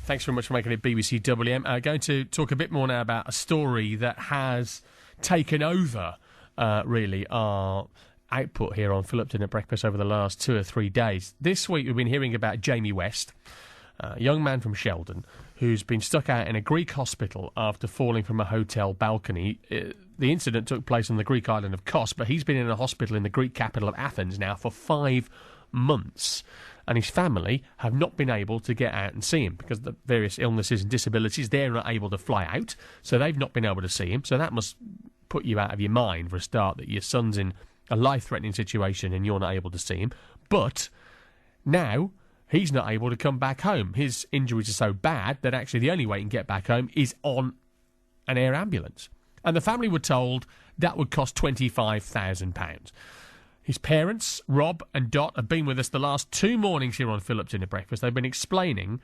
Thanks very much for making it BBC WM. Going to talk a bit more now about a story that has taken over, really, our output here on Phillipton at Breakfast over the last 2 or 3 days. This week we've been hearing about Jame West, a young man from Sheldon who's been stuck out in a Greek hospital after falling from a hotel balcony. The incident took place on the Greek island of Kos, but he's been in a hospital in the Greek capital of Athens now for 5 months. And his family have not been able to get out and see him because of the various illnesses and disabilities. They're not able to fly out, so they've not been able to see him. So that must put you out of your mind for a start, that your son's in a life-threatening situation and you're not able to see him. But now he's not able to come back home. His injuries are so bad that actually the only way he can get back home is on an air ambulance. And the family were told that would cost £25,000. His parents, Rob and Dot, have been with us the last 2 mornings here on Phillipton at Breakfast. They've been explaining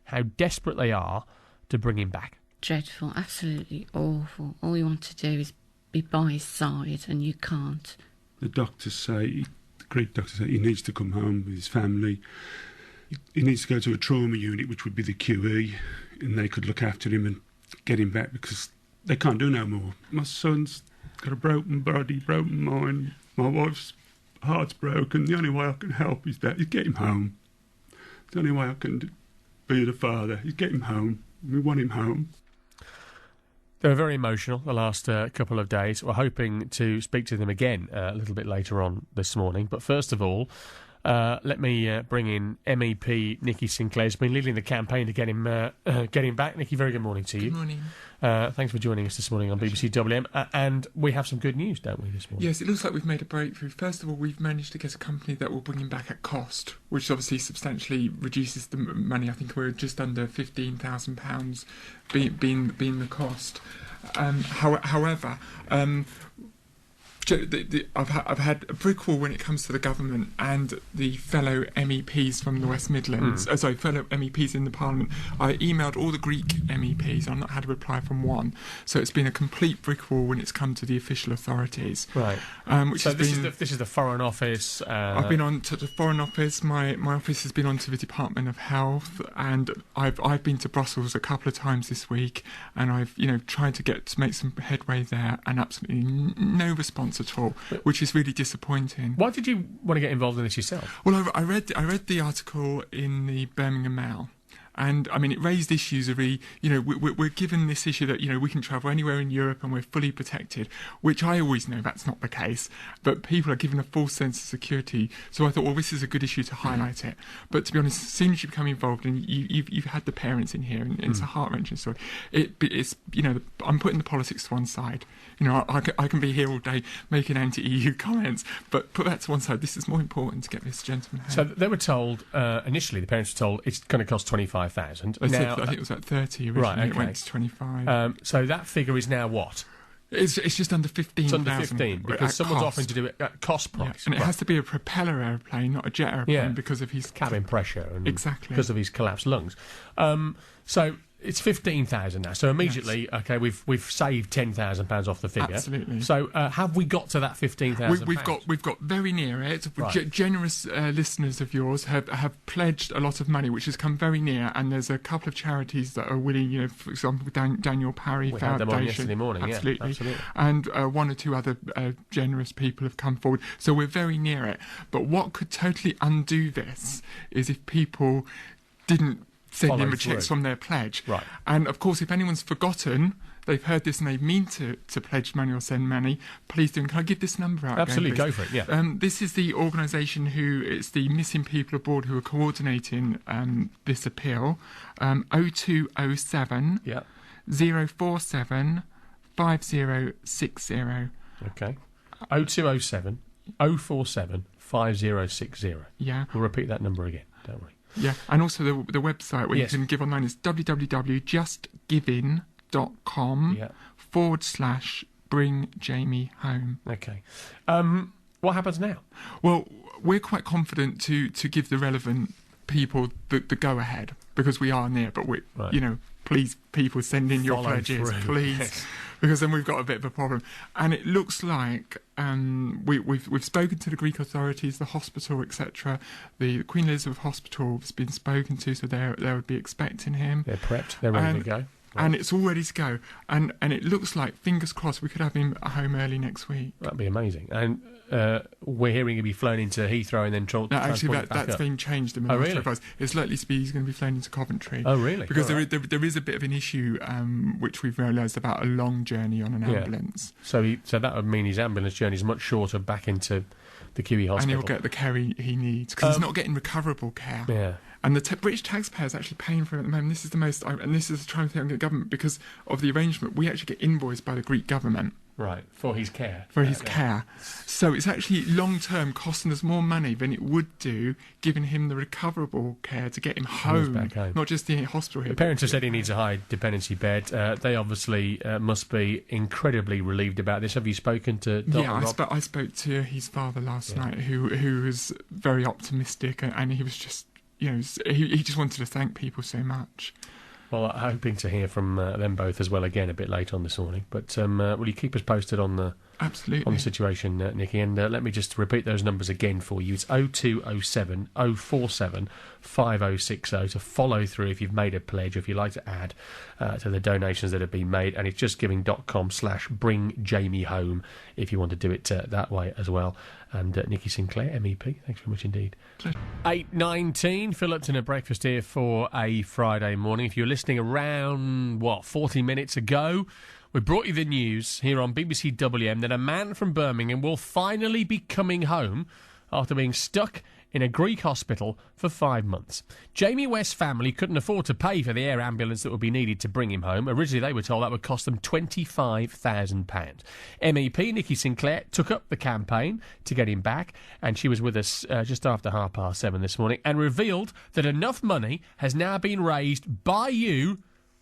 how desperate they are to bring him back. Dreadful, absolutely awful. All you want to do is be by his side, and you can't. The Greek doctors say he needs to come home with his family. He needs to go to a trauma unit, which would be the QE, and they could look after him and get him back because they can't do no more. My son's got a broken body, broken mind. My wife's heart's broken. The only way I can help is get him home. The only way I can be the father is get him home. We want him home. They were very emotional the last couple of days. We're hoping to speak to them again a little bit later on this morning. But first of all, let me bring in MEP Nikki Sinclaire. Has been leading the campaign to get him back. Nikki, very good morning to you. Good morning. Thanks for joining us this morning on BBC WM. And we have some good news, don't we, this morning? Yes, it looks like we've made a breakthrough. First of all, we've managed to get a company that will bring him back at cost, which obviously substantially reduces the money. I think we're just under £15,000 being the cost. However, I've had a brick wall when it comes to the government and the fellow MEPs from the West Midlands. Fellow MEPs in the Parliament. I emailed all the Greek MEPs. I've not had a reply from one. So it's been a complete brick wall when it's come to the official authorities. Right. So this is the Foreign Office. I've been on to the Foreign Office. My office has been on to the Department of Health, and I've been to Brussels a couple of times this week, and I've tried to make some headway there, and absolutely no response at all, which is really disappointing. Why did you want to get involved in this yourself? Well, I read the article in the Birmingham Mail, and I mean it raised issues of we're given this issue that we can travel anywhere in Europe and we're fully protected, which I always know that's not the case, but people are given a false sense of security. So I thought, well, this is a good issue to highlight it. But to be honest, as soon as you become involved and you've had the parents in here, and it's a heart-wrenching story. It's I'm putting the politics to one side. I can be here all day making anti-EU comments, but put that to one side. This is more important to get this gentleman home. So they were told initially, the parents were told it's going to cost £25,000. I think it was at 30 originally. Right, okay. It went to 25. So that figure is now what? It's just under 15,000. It's under 15 because someone's offering to do it at cost price. And it has to be a propeller aeroplane, not a jet aeroplane, because of his cabin pressure and exactly because of his collapsed lungs. So it's 15,000 now. So immediately, okay, we've saved £10,000 off the figure. Absolutely. So have we got to that £15,000? We've got very near it. Right. Generous listeners of yours have pledged a lot of money, which has come very near. And there's a couple of charities that are willing. For example, Daniel Parry we Foundation. had them on yesterday morning. Absolutely. Yeah, absolutely. And one or two other generous people have come forward. So we're very near it. But what could totally undo this is if people didn't send in the checks from their pledge. Right. And of course, if anyone's forgotten, they've heard this and they mean to pledge money or send money, please do. And can I give this number out? Absolutely, again, go for it, yeah. This is the organisation it's the Missing People Abroad who are coordinating this appeal. 0207 047 5060. Okay. 0207 047 5060. Yeah. We'll repeat that number again, don't we? Yeah, and also the website where you can give online is www.justgiving.com/Bring Jame Home. Okay. What happens now? Well, we're quite confident to give the relevant people the go ahead because we are near, but please, people, send in your pledges, please. because then we've got a bit of a problem. And it looks like we've spoken to the Greek authorities, the hospital, etc. The Queen Elizabeth Hospital has been spoken to, so they would be expecting him. They're prepped. They're ready to go. Right. And it's all ready to go. And it looks like, fingers crossed, we could have him at home early next week. That'd be amazing. And we're hearing he'll be flown into Heathrow and then transported back that's up. been changed in the Oh, last really? 12 hours. It's likely to be he's going to be flown into Coventry. Oh, really? Because All right. there is a bit of an issue, which we've realised about a long journey on an ambulance. So that would mean his ambulance journey is much shorter back into the QE hospital. And he'll get the care he needs, because he's not getting recoverable care. Yeah. And the British taxpayer is actually paying for it at the moment. This is the most, and this is trying to think of the government, because of the arrangement, we actually get invoiced by the Greek government. Right, for his care. For his care. So it's actually long-term costing us more money than it would do giving him the recoverable care to get him home, back home. Not just the hospital here. The parents have said he needs a high dependency bed. They obviously must be incredibly relieved about this. Have you spoken to Dr. Rob? I spoke to his father last night, who was very optimistic, and he was just, he just wanted to thank people so much. Well, hoping to hear from them both as well again a bit later on this morning. But will you keep us posted on the situation, Nikki? And let me just repeat those numbers again for you. It's 0207 047 5060 to follow through if you've made a pledge, if you'd like to add to the donations that have been made. And it's justgiving.com/Bring Jame Home if you want to do it that way as well. And Nikki Sinclaire MEP, thanks very much indeed. 8:19, Phil Upton at breakfast here for a Friday morning. If you're listening around 40 minutes ago, we brought you the news here on BBC WM that a man from Birmingham will finally be coming home after being stuck in a Greek hospital for 5 months. Jame West's family couldn't afford to pay for the air ambulance that would be needed to bring him home. Originally, they were told that would cost them £25,000. MEP Nikki Sinclaire took up the campaign to get him back, and she was with us just after 7:30 this morning and revealed that enough money has now been raised by you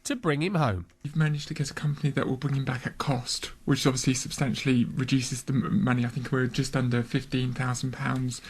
to bring him home. You've managed to get a company that will bring him back at cost, which obviously substantially reduces the money. I think we're just under £15,000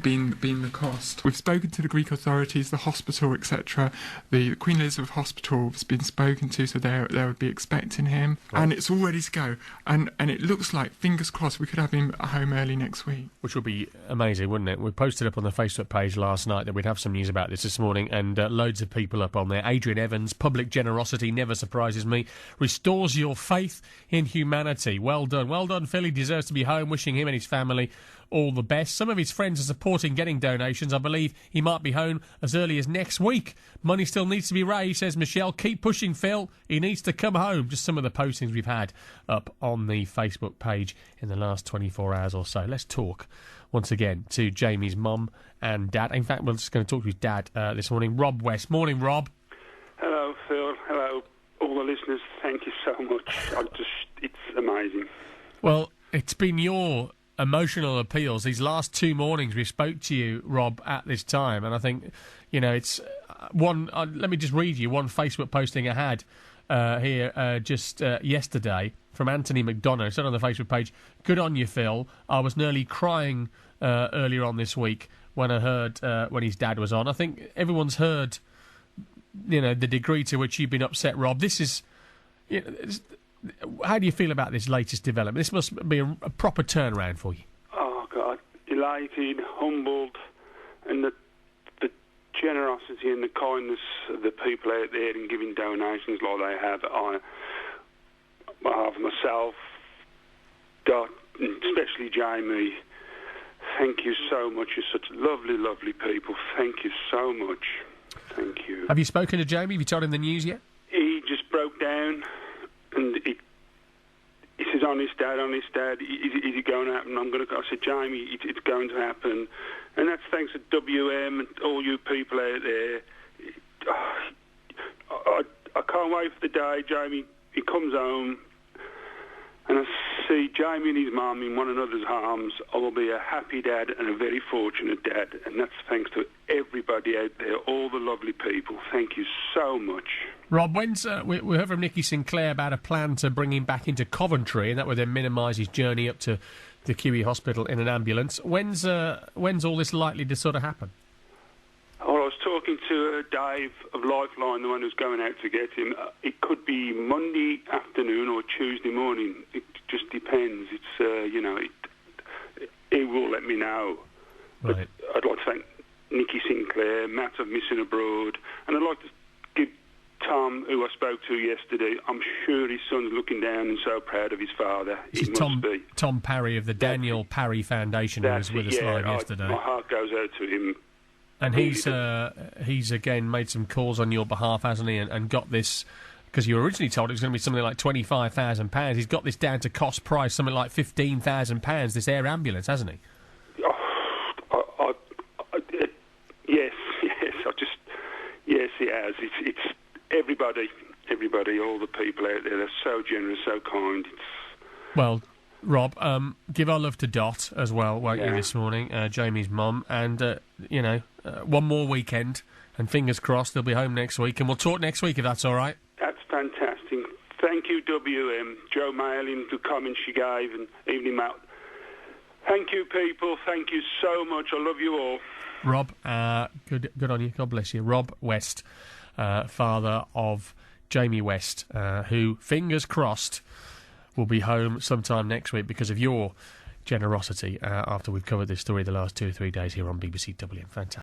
being the cost. We've spoken to the Greek authorities, the hospital, etc. The Queen Elizabeth Hospital has been spoken to, so they would be expecting him. Right. And it's all ready to go. And it looks like, fingers crossed, we could have him at home early next week. Which would be amazing, wouldn't it? We posted up on the Facebook page last night that we'd have some news about this morning, and loads of people up on there. Adrian Evans, public generosity never surprises me. Restores your faith in humanity. Well done, Phil. He deserves to be home. Wishing him and his family all the best. Some of his friends are supporting getting donations. I believe he might be home as early as next week. Money still needs to be raised, says Michelle. Keep pushing, Phil. He needs to come home. Just some of the postings we've had up on the Facebook page in the last 24 hours or so. Let's talk once again to Jamie's mum and dad. In fact, we're just going to talk to his dad this morning, Rob West. Morning, Rob. Hello, Phil. Hello, all the listeners. Thank you so much. It's amazing. Well, it's been your emotional appeals these last 2 mornings we spoke to you, Rob, at this time, and I think it's one. Let me just read you one Facebook posting I had here just yesterday from Anthony McDonough. It said on the Facebook page, "Good on you, Phil. I was nearly crying earlier on this week when I heard when his dad was on." I think everyone's heard the degree to which you've been upset, Rob. This is how do you feel about this latest development? This must be a proper turnaround for you. Oh, God. Elated, humbled, and the generosity and the kindness of the people out there in giving donations like they have. I have myself, Dot, and especially Jamie. Thank you so much. You're such lovely, lovely people. Thank you so much. Thank you. Have you spoken to Jamie? Have you told him the news yet? He just broke down, and he says, honest dad, is it going to happen? I said, Jamie, it's going to happen. And that's thanks to WM and all you people out there. I can't wait for the day Jamie, he comes home, and I see Jamie and his mum in one another's arms. I will be a happy dad and a very fortunate dad, and that's thanks to everybody out there, all the lovely people. Thank you so much. Rob, when's we heard from Nikki Sinclaire about a plan to bring him back into Coventry, and that would then minimise his journey up to the QE hospital in an ambulance. When's all this likely to sort of happen? Well, I was talking to Dave of Lifeline, the one who's going out to get him. It could be Monday afternoon or Tuesday morning. It just depends. It's he will let me know. Right. But I'd like to thank Nikki Sinclaire, Matt of Missing Abroad, and I'd like to give Tom, who I spoke to yesterday, I'm sure his son's looking down and so proud of his father. This is Tom Parry of the Daniel Parry Foundation, who was with us live yesterday. My heart goes out to him. And he's again made some calls on your behalf, hasn't he? And got this, because you were originally told it was going to be something like £25,000. He's got this down to cost price, something like £15,000. This air ambulance, hasn't he? Yes, he has. It's everybody, all the people out there. They're so generous, so kind. Well, Rob, give our love to Dot as well, won't you, this morning, Jamie's mum, and one more weekend, and fingers crossed they'll be home next week, and we'll talk next week if that's all right. That's fantastic. Thank you, WM. Joe Mailin, the comments she gave, and Evening Matt. Thank you, people. Thank you so much. I love you all. Rob, good on you. God bless you. Rob West, father of Jamie West, who, fingers crossed, will be home sometime next week because of your generosity after we've covered this story the last 2 or 3 days here on BBC WM. Fantastic.